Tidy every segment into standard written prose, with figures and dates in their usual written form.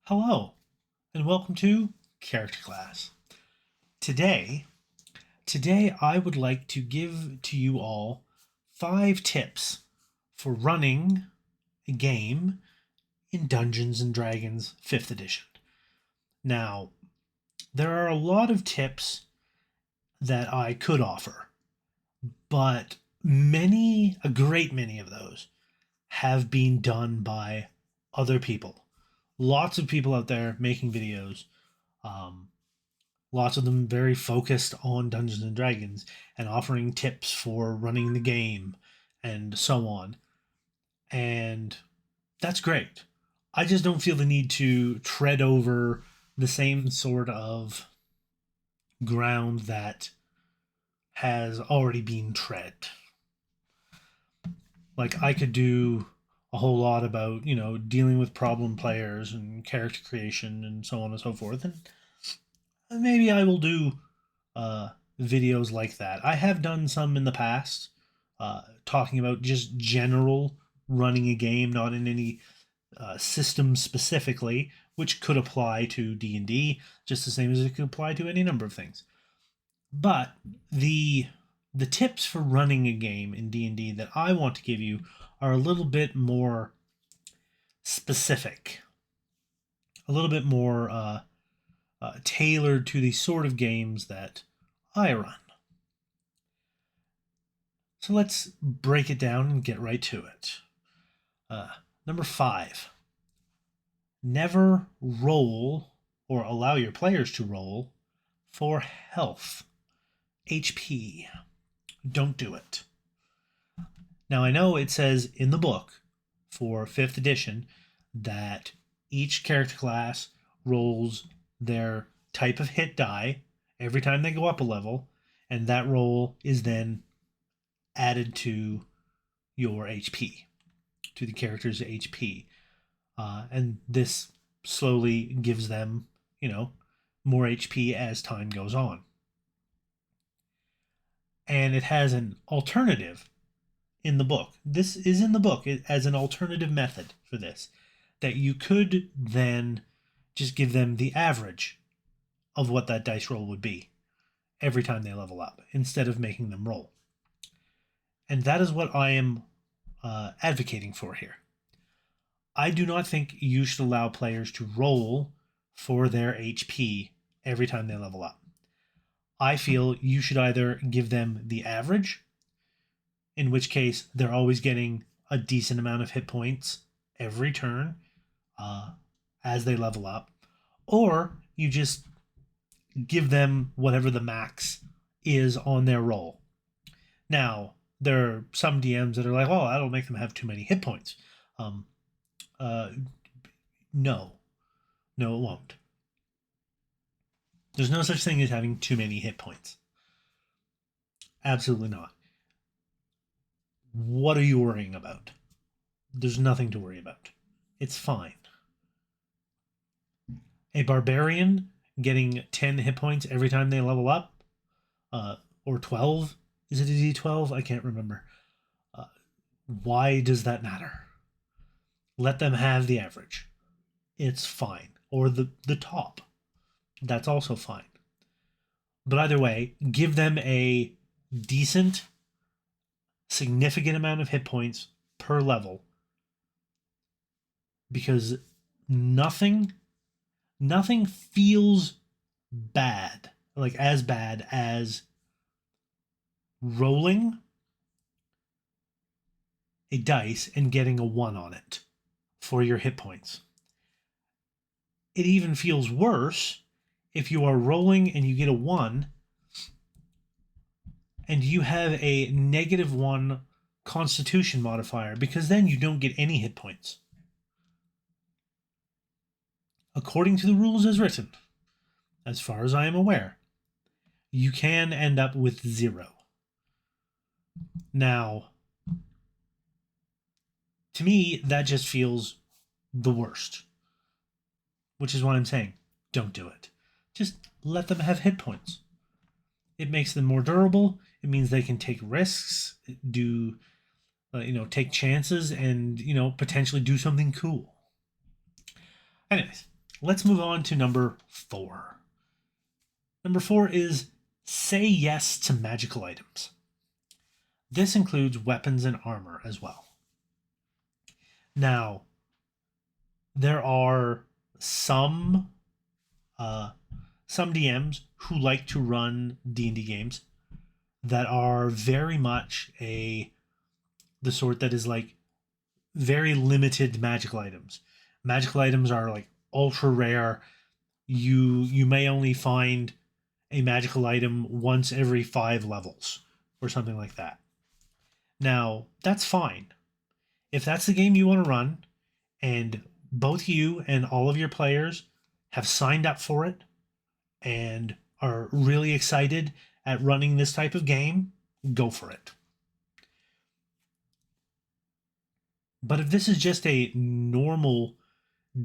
Hello, and welcome to Character Class. Today, today I would like to give to you all 5 tips for running a game in Dungeons and Dragons 5th edition. Now, there are a lot of tips that I could offer, but a great many of those have been done by other people. Lots of people out there making videos. Um, Lots of them very focused on Dungeons and Dragons and offering tips for running the game and so on. And that's great. I just don't feel the need to tread over the same sort of ground that has already been tread. Like I could do a whole lot about, dealing with problem players and character creation and so on and so forth. And maybe I will do uh, videos like that. I have done some in the past, talking about just general running a game, not in any system specifically, which could apply to D&D just the same as it could apply to any number of things. But the the tips for running a game in D&D that I want to give you are a little bit more specific, a little bit more tailored to the sort of games that I run. So let's break it down and get right to it. Number 5, never roll or allow your players to roll for health, HP. Don't do it. Now, I know it says in the book for 5th edition that each character class rolls their type of hit die every time they go up a level, and that roll is then added to your HP, to the character's HP. And this slowly gives them, more HP as time goes on. And it has an alternative in the book. This is in the book as an alternative method for this, that you could then just give them the average of what that dice roll would be every time they level up instead of making them roll. And that is what I am advocating for here. I do not think you should allow players to roll for their HP every time they level up. I feel you should either give them the average, in which case they're always getting a decent amount of hit points every turn as they level up, or you just give them whatever the max is on their roll. Now, there are some DMs that are like, "Oh, that'll make them have too many hit points." Um, uh, no, no, it won't. There's no such thing as having too many hit points. Absolutely not. What are you worrying about? There's nothing to worry about. It's fine. A barbarian getting 10 hit points every time they level up, or 12. Is it a d12? I can't remember. Uh, why does that matter? Let them have the average. It's fine. Or the top. That's also fine. But either way, give them a decent, significant amount of hit points per level, because nothing nothing feels bad, like as bad as rolling a dice and getting a 1 on it for your hit points. It even feels worse if you are rolling and you get a 1 and you have a -1 constitution modifier, because then you don't get any hit points. According to the rules as written, as far as I am aware, you can end up with 0. Now, to me, that just feels the worst, which is why I'm saying don't do it. Just let them have hit points. It makes them more durable. It means they can take risks, take chances, and potentially do something cool. Anyways, let's move on to number 4. Number 4 is say yes to magical items. This includes weapons and armor as well. Now, there are some DMs who like to run D&D games that are very much the sort that is like very limited magical items. Magical items are like ultra rare. You may only find a magical item once every 5 levels or something like that. Now, that's fine. If that's the game you want to run and both you and all of your players have signed up for it and are really excited at running this type of game, go for it. But if this is just a normal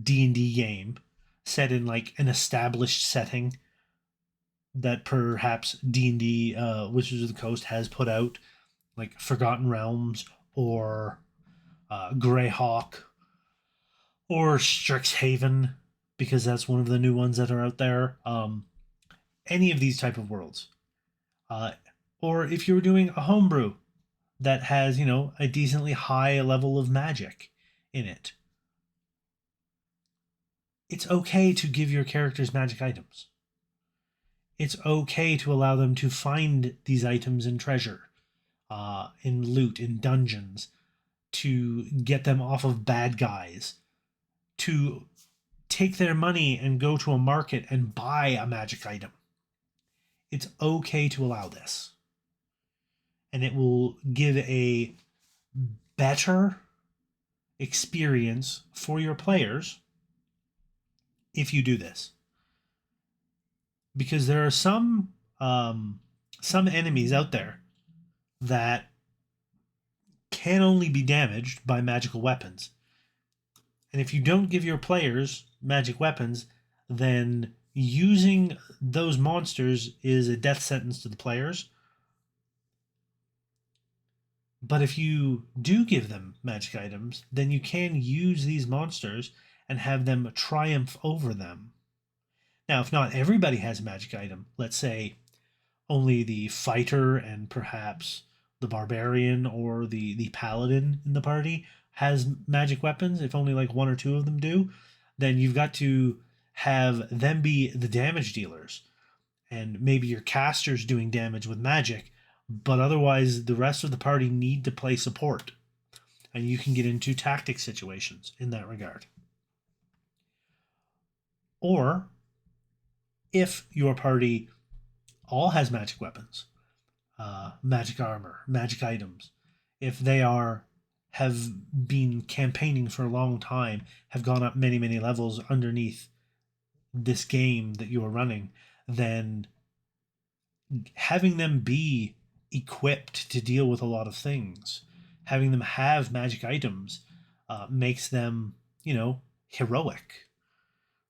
D&D game set in like an established setting that perhaps D&D Wizards of the Coast has put out, like Forgotten Realms or Greyhawk or Strixhaven, because that's one of the new ones that are out there. Any of these type of worlds. Or if you're doing a homebrew that has, a decently high level of magic in it, it's okay to give your characters magic items. It's okay to allow them to find these items in treasure, in loot, in dungeons, to get them off of bad guys, to take their money and go to a market and buy a magic item. It's okay to allow this. And it will give a better experience for your players if you do this. Because there are some enemies out there that can only be damaged by magical weapons. And if you don't give your players magic weapons, then using those monsters is a death sentence to the players. But if you do give them magic items, then you can use these monsters and have them triumph over them. Now, if not everybody has a magic item, let's say only the fighter and perhaps the barbarian or the paladin in the party has magic weapons, if only like 1 or 2 of them do, then you've got to have them be the damage dealers. And maybe your caster's doing damage with magic, but otherwise the rest of the party need to play support. And you can get into tactic situations in that regard. Or if your party all has magic weapons, magic armor, magic items, if they have been campaigning for a long time, have gone up many, many levels underneath this game that you are running, then having them be equipped to deal with a lot of things, having them have magic items, makes them, heroic.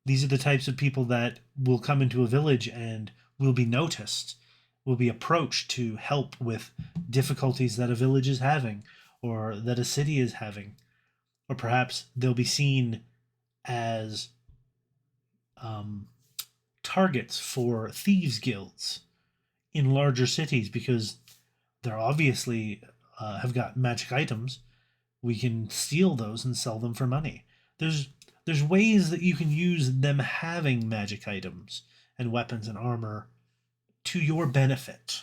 These are the types of people that will come into a village and will be noticed, will be approached to help with difficulties that a village is having or that a city is having. Or perhaps they'll be seen as targets for thieves' guilds in larger cities because they're obviously have got magic items. We can steal those and sell them for money. There's ways that you can use them having magic items and weapons and armor to your benefit.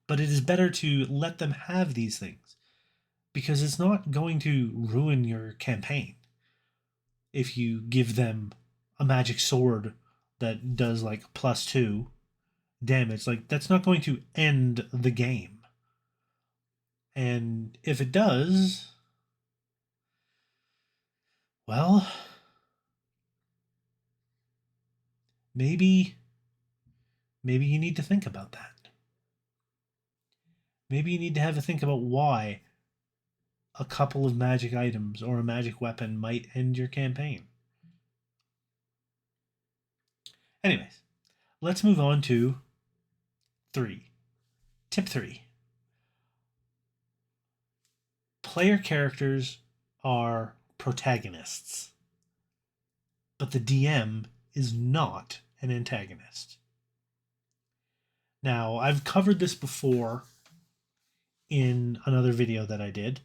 But it is better to let them have these things because it's not going to ruin your campaign if you give them a magic sword that does like +2 damage. Like, that's not going to end the game. And if it does, well, maybe you need to think about that. Maybe you need to have a think about why a couple of magic items or a magic weapon might end your campaign. Anyways, let's move on to 3. Tip 3. Player characters are protagonists, but the DM is not an antagonist. Now, I've covered this before in another video that I did,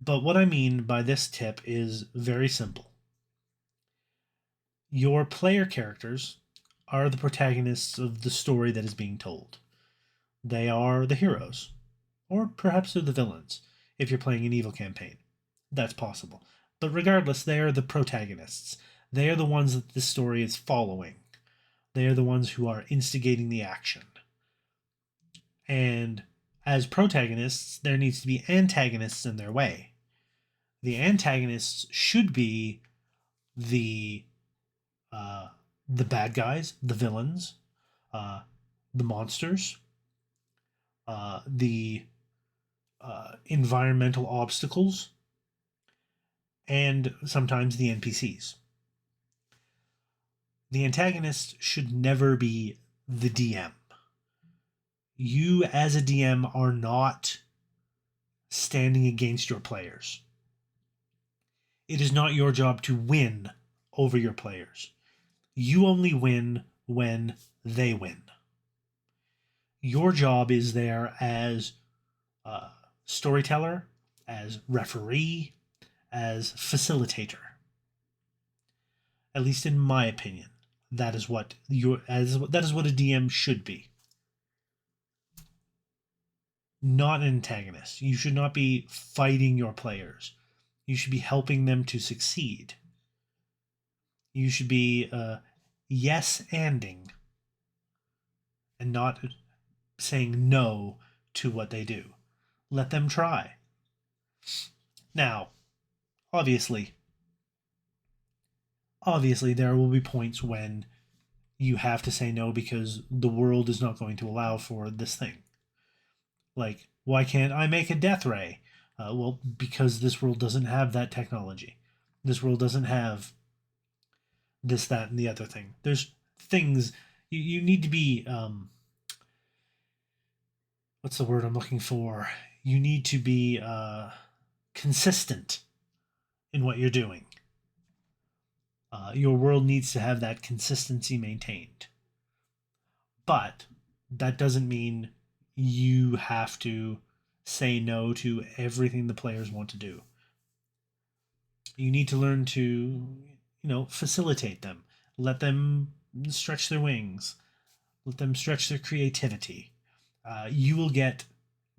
but what I mean by this tip is very simple. Your player characters are the protagonists of the story that is being told. They are the heroes, or perhaps they're the villains, if you're playing an evil campaign. That's possible. But regardless, they are the protagonists. They are the ones that this story is following. They are the ones who are instigating the action. And as protagonists, there needs to be antagonists in their way. The antagonists should be the bad guys, the villains, the monsters, the environmental obstacles, and sometimes the NPCs. The antagonist should never be the DM. You, as a DM, are not standing against your players. It is not your job to win over your players. You only win when they win. Your job is there as storyteller, as referee, as facilitator. At least in my opinion, that is what a DM should be. Not an antagonist. You should not be fighting your players. You should be helping them to succeed. You should be yes-anding and not saying no to what they do. Let them try. Now, obviously, there will be points when you have to say no because the world is not going to allow for this thing. Like, why can't I make a death ray? Well, because this world doesn't have that technology. This world doesn't have this, that, and the other thing. There's things you need to be. What's the word I'm looking for? You need to be consistent in what you're doing. Your world needs to have that consistency maintained. But that doesn't mean you have to say no to everything the players want to do. You need to learn to, facilitate them. Let them stretch their wings. Let them stretch their creativity. You will get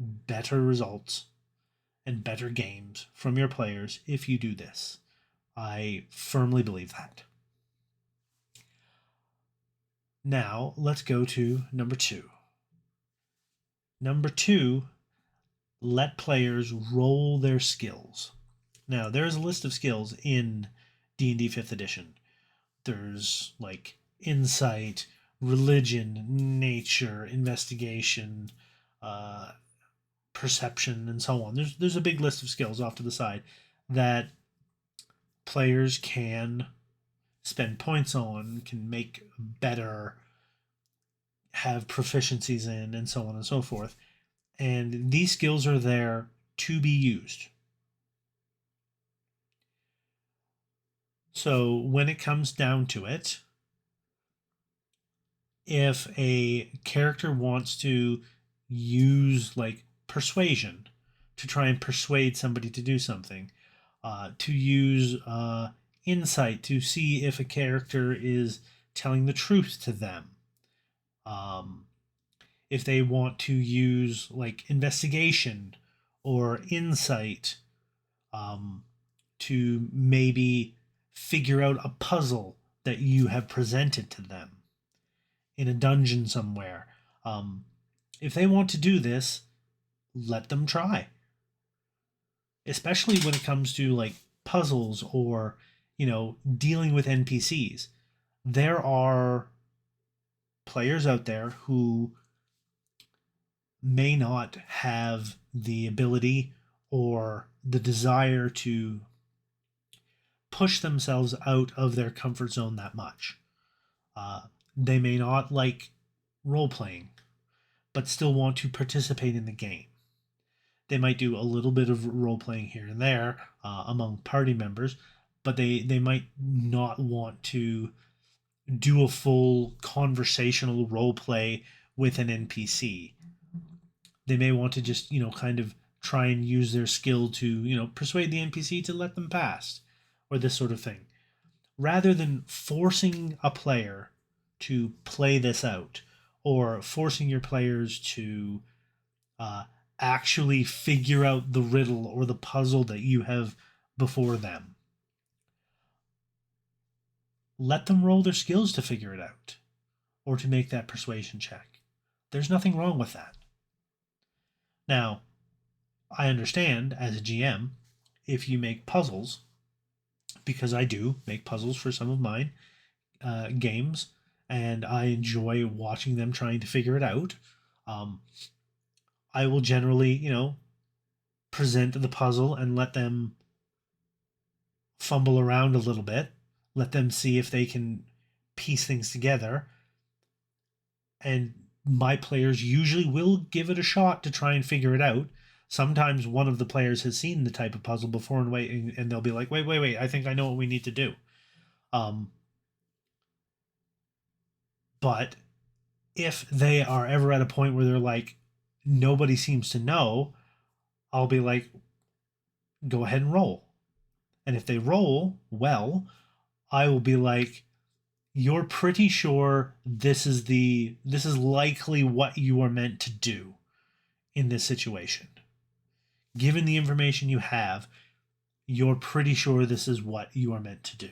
better results and better games from your players if you do this. I firmly believe that. Now, let's go to number 2. Number 2, let players roll their skills. Now, there's a list of skills in D&D 5th edition. There's like insight, religion, nature, investigation, perception, and so on. There's a big list of skills off to the side that players can spend points on, can make better, have proficiencies in, and so on and so forth. And these skills are there to be used. So when it comes down to it, if a character wants to use like persuasion to try and persuade somebody to do something, to use insight to see if a character is telling the truth to them, if they want to use like investigation or insight to maybe figure out a puzzle that you have presented to them in a dungeon somewhere. If they want to do this, let them try. Especially when it comes to like puzzles or, dealing with NPCs. There are players out there who may not have the ability or the desire to push themselves out of their comfort zone that much. They may not like role-playing, but still want to participate in the game. They might do a little bit of role-playing here and there among party members, but they might not want to do a full conversational role play with an NPC. They may want to just, kind of try and use their skill to, persuade the NPC to let them pass, or this sort of thing. Rather than forcing a player to play this out, or forcing your players to actually figure out the riddle or the puzzle that you have before them, let them roll their skills to figure it out, or to make that persuasion check. There's nothing wrong with that. Now, I understand as a GM, if you make puzzles, because I do make puzzles for some of mine games, and I enjoy watching them trying to figure it out. I will generally, present the puzzle and let them fumble around a little bit, let them see if they can piece things together. And my players usually will give it a shot to try and figure it out. Sometimes one of the players has seen the type of puzzle before and they'll be like, wait, I think I know what we need to do. But if they are ever at a point where they're like, nobody seems to know, I'll be like, go ahead and roll. And if they roll well, I will be like, you're pretty sure this is likely what you are meant to do in this situation. Given the information you have, you're pretty sure this is what you are meant to do.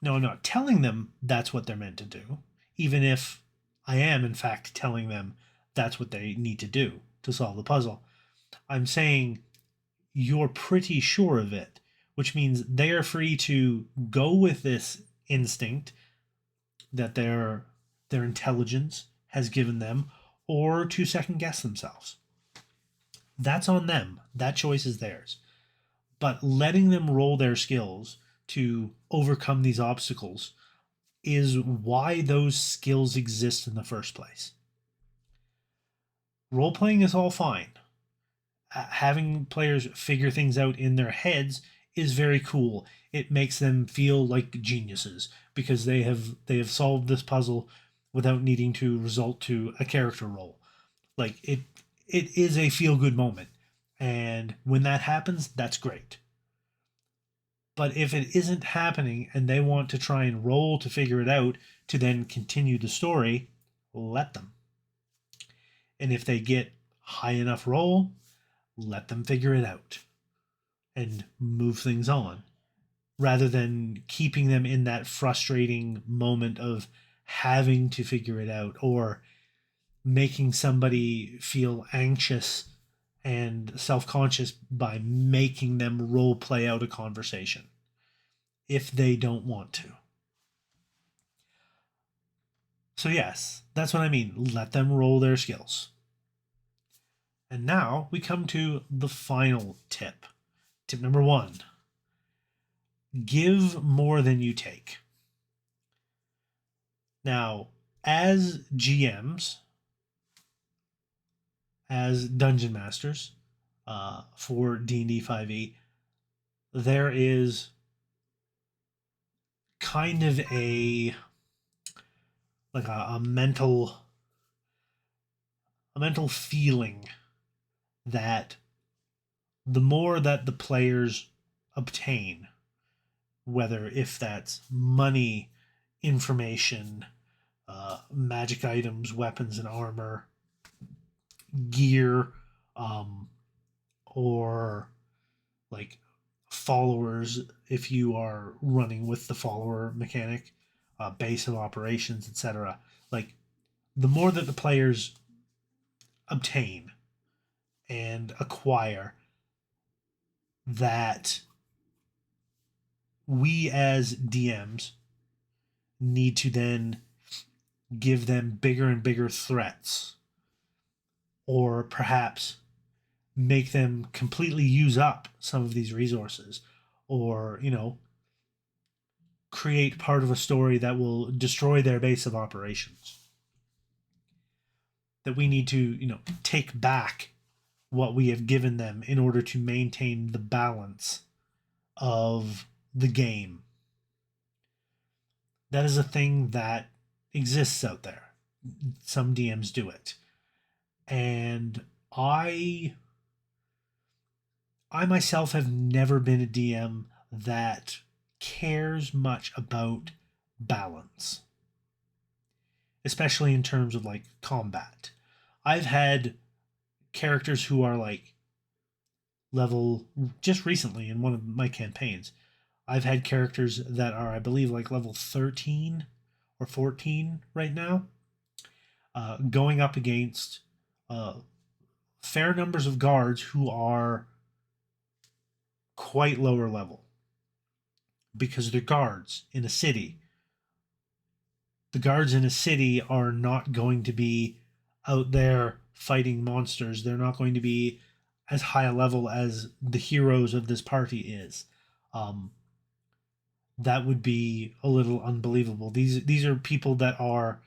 Now, I'm not telling them that's what they're meant to do, even if I am, in fact, telling them that's what they need to do to solve the puzzle. I'm saying you're pretty sure of it, which means they are free to go with this instinct that their intelligence has given them, or to second guess themselves. That's on them. That choice is theirs. But letting them roll their skills to overcome these obstacles is why those skills exist in the first place. Role playing is all fine. Having players figure things out in their heads is very cool. It makes them feel like geniuses because they have solved this puzzle without needing to resort to a character roll. Like it is a feel good moment. And when that happens, that's great. But if it isn't happening and they want to try and roll to figure it out to then continue the story, let them. And if they get high enough roll, let them figure it out and move things on, rather than keeping them in that frustrating moment of having to figure it out, or making somebody feel anxious and self-conscious by making them role play out a conversation if they don't want to. So yes, that's what I mean. Let them roll their skills. And now we come to the final tip. Tip number 1. Give more than you take. Now, as GMs, as dungeon masters for D&D5E, there is kind of a mental feeling that the more that the players obtain, whether if that's money, information, magic items, weapons and armor, gear, or like followers if you are running with the follower mechanic, base of operations, etc. Like the more that the players obtain and acquire, that we as DMs need to then give them bigger and bigger threats, or perhaps make them completely use up some of these resources, or create part of a story that will destroy their base of operations. That we need to take back what we have given them in order to maintain the balance of the game. That is a thing that exists out there. Some DMs do it. And I myself have never been a DM that cares much about balance, especially in terms of like combat. I've had characters who are like level, just recently in one of my campaigns, I've had characters that are, I believe, like level 13 or 14 right now, going up against fair numbers of guards who are quite lower level, because they're guards in a city. The guards in a city are not going to be out there fighting monsters. They're not going to be as high a level as the heroes of this party is. That would be a little unbelievable. These are people that are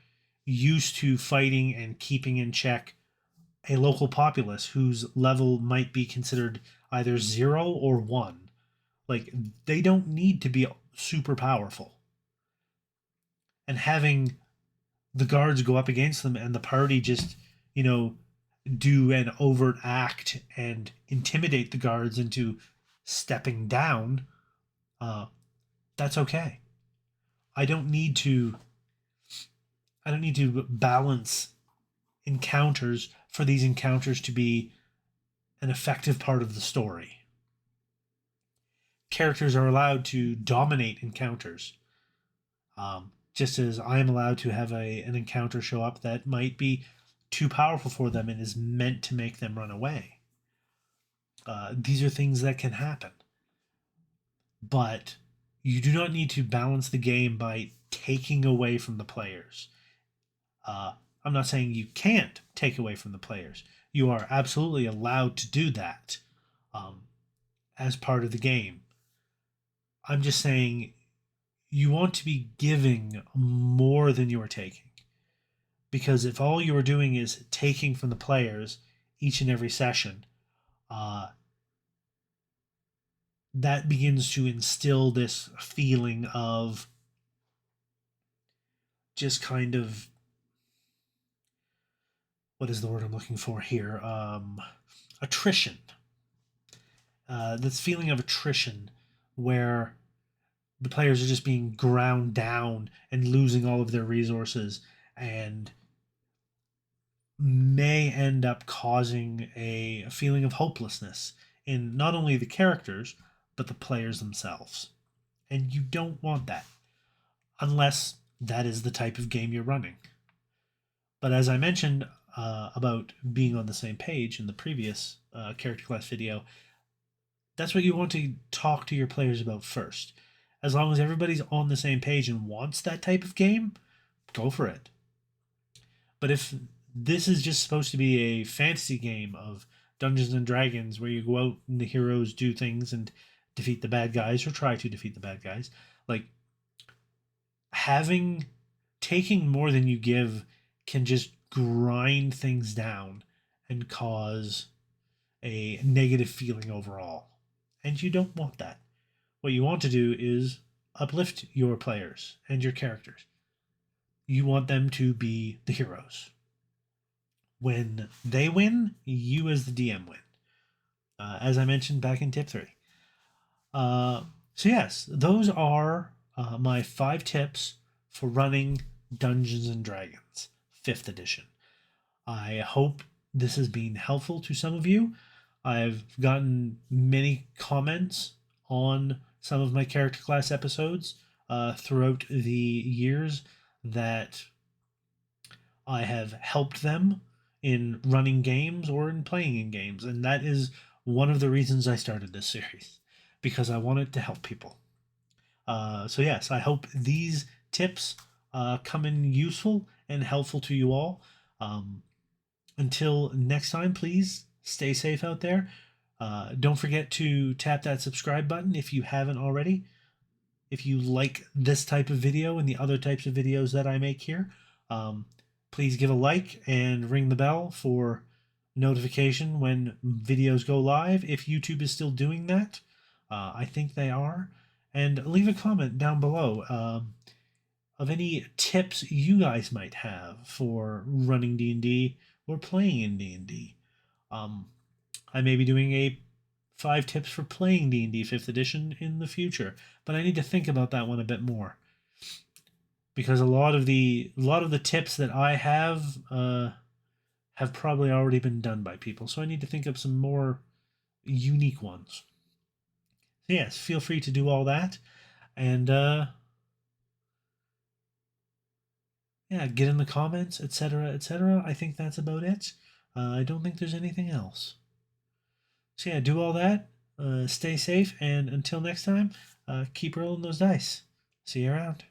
used to fighting and keeping in check a local populace whose level might be considered either 0 or 1. Like, they don't need to be super powerful. And having the guards go up against them and the party just, do an overt act and intimidate the guards into stepping down, that's okay. I don't need to balance encounters for these encounters to be an effective part of the story. Characters are allowed to dominate encounters, just as I am allowed to have an encounter show up that might be too powerful for them and is meant to make them run away. These are things that can happen. But you do not need to balance the game by taking away from the players. I'm not saying you can't take away from the players. You are absolutely allowed to do that as part of the game. I'm just saying you want to be giving more than you are taking. Because if all you are doing is taking from the players each and every session, that begins to instill this feeling of just kind of, what is the word I'm looking for here? Attrition. This feeling of attrition where the players are just being ground down and losing all of their resources, and may end up causing a feeling of hopelessness in not only the characters, but the players themselves. And you don't want that, unless that is the type of game you're running. But as I mentioned about being on the same page in the previous character class video, that's what you want to talk to your players about first. As long as everybody's on the same page and wants that type of game, go for it. But if this is just supposed to be a fantasy game of Dungeons and Dragons where you go out and the heroes do things and defeat the bad guys, or try to defeat the bad guys, like, taking more than you give can just grind things down and cause a negative feeling overall. And you don't want that. What you want to do is uplift your players and your characters. You want them to be the heroes. When they win, you as the DM win. As I mentioned back in tip 3. So yes, those are my 5 tips for running Dungeons and Dragons 5th edition. I hope this has been helpful to some of you. I've gotten many comments on some of my character class episodes throughout the years that I have helped them in running games or in playing in games. And that is one of the reasons I started this series, because I wanted to help people. So yes, I hope these tips come in useful and helpful to you all. Until next time, please stay safe out there. Don't forget to tap that subscribe button if you haven't already. If you like this type of video and the other types of videos that I make here, please give a like and ring the bell for notification when videos go live, if YouTube is still doing that. I think they are. and leave a comment down below of any tips you guys might have for running D&D or playing in D&D. I may be doing a 5 tips for playing D&D 5th edition in the future, but I need to think about that one a bit more because a lot of the tips that I have probably already been done by people, so I need to think of some more unique ones. So yes, feel free to do all that, and yeah, get in the comments, etc., etc. I think that's about it. I don't think there's anything else. So yeah, do all that. Stay safe, and until next time, keep rolling those dice. See you around.